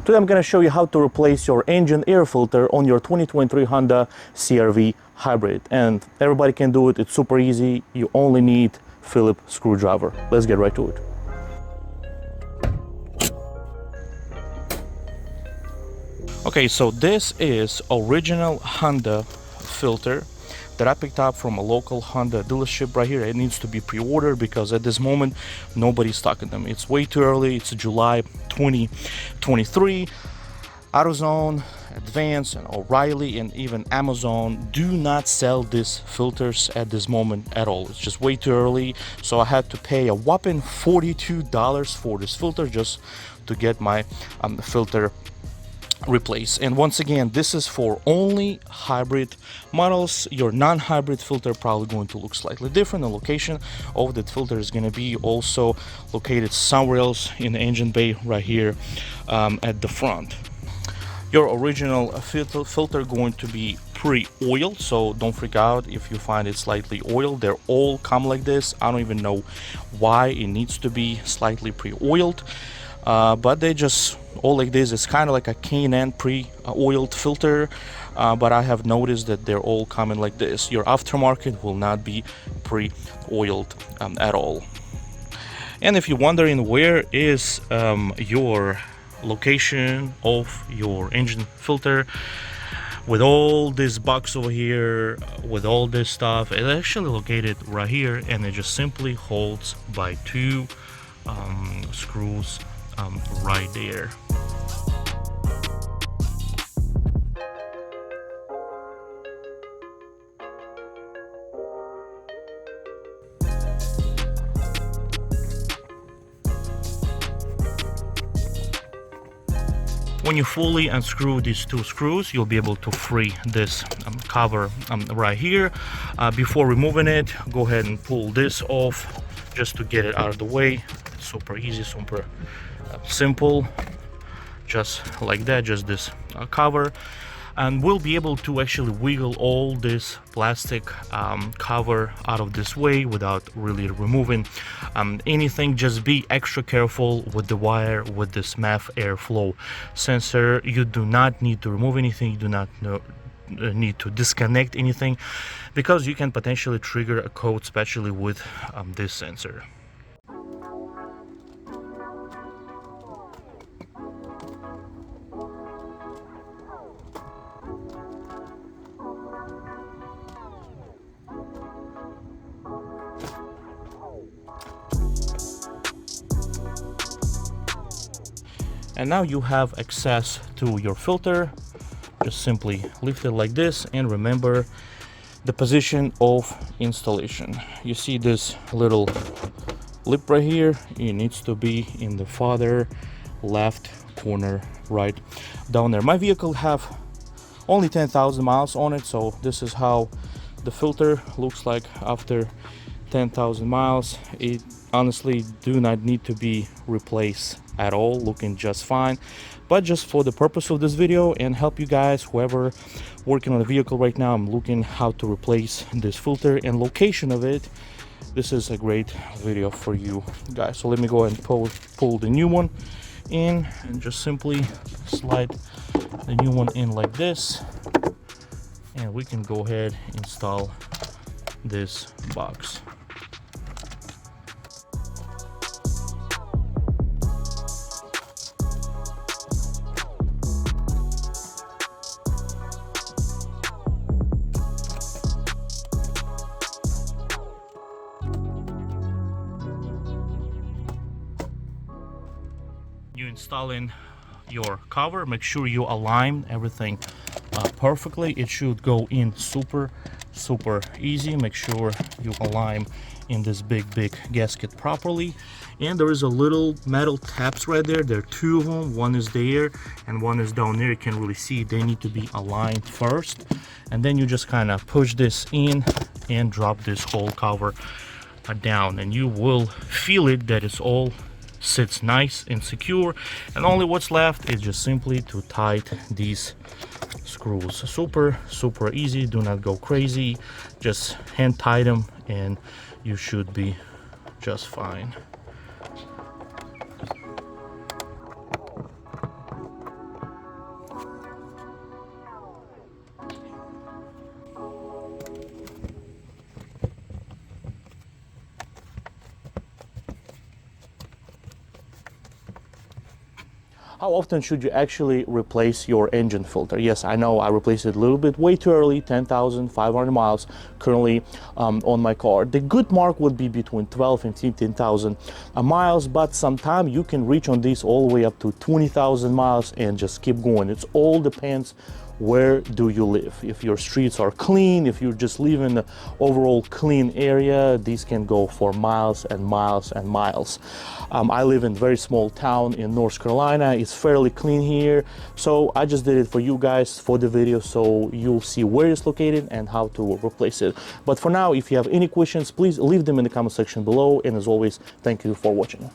Today I'm going to show you how to replace your engine air filter on your 2023 Honda CR-V Hybrid. And everybody can do it. It's super easy. You only need Phillips screwdriver. Let's get right to it. Okay, so this is original Honda filter that I picked up from a local Honda dealership right here. It needs to be pre-ordered because at this moment nobody's stocking them. It's way too early. It's July 2023. AutoZone, Advance, and O'Reilly, and even Amazon do not sell these filters at this moment at all. It's just way too early. So I had to pay a whopping $42 for this filter just to get my filter replace. And once again, this is for only hybrid models. Your non-hybrid filter probably going to look slightly different. The location of that filter is going to be also located somewhere else in the engine bay right here at the front. Your original filter going to be pre-oiled, so don't freak out if you find it slightly oiled. They're all come like this. I don't even know why it needs to be slightly pre-oiled, but they just all like this. It's kind of like a K&N pre-oiled filter, but I have noticed that they're all coming like this. Your aftermarket will not be pre-oiled at all. And if you're wondering where is your location of your engine filter, with all this box over here, with all this stuff, it's actually located right here, and it just simply holds by two screws right there. When you fully unscrew these two screws, you'll be able to free this cover right here. Before removing it, go ahead and pull this off just to get it out of the way. It's super easy, super simple, just like that, just this cover. And we'll be able to actually wiggle all this plastic cover out of this way without really removing anything. Just be extra careful with the wire, with this MAF airflow sensor. You do not need to remove anything. You do not need to disconnect anything, because you can potentially trigger a code, especially with this sensor. And now you have access to your filter. Just simply lift it like this, and remember the position of installation. You see this little lip right here? It needs to be in the farther left corner right down there. My vehicle have only 10,000 miles on it, so this is how the filter looks like after 10,000 miles. It honestly do not need to be replaced at all, looking just fine. But just for the purpose of this video and help you guys, whoever working on a vehicle right now, I'm looking how to replace this filter and location of it. This is a great video for you guys. So let me go ahead and pull the new one in, and just simply slide the new one in like this, and we can go ahead and install this box. You installing your cover, make sure you align everything perfectly. It should go in super easy. Make sure you align in this big gasket properly. And there is a little metal tabs right there. There are two of them. One is there and one is down there. You can really see they need to be aligned first, and then you just kind of push this in and drop this whole cover down, and you will feel it that it's all sits nice and secure. And only what's left is just simply to tighten these screws. Super easy. Do not go crazy, just hand tighten them and you should be just fine. How often should you actually replace your engine filter? Yes, I know I replaced it a little bit way too early, 10,500 miles currently on my car. The good mark would be between 12 and 15,000 miles, but sometimes you can reach on these all the way up to 20,000 miles and just keep going. It all depends where do you live. If your streets are clean, if you just live in the overall clean area, these can go for miles and miles and miles. I live in a very small town in North Carolina. It's fairly clean here, so I just did it for you guys for the video, so you'll see where it's located and how to replace it. But for now, if you have any questions, please leave them in the comment section below, and as always, thank you for watching.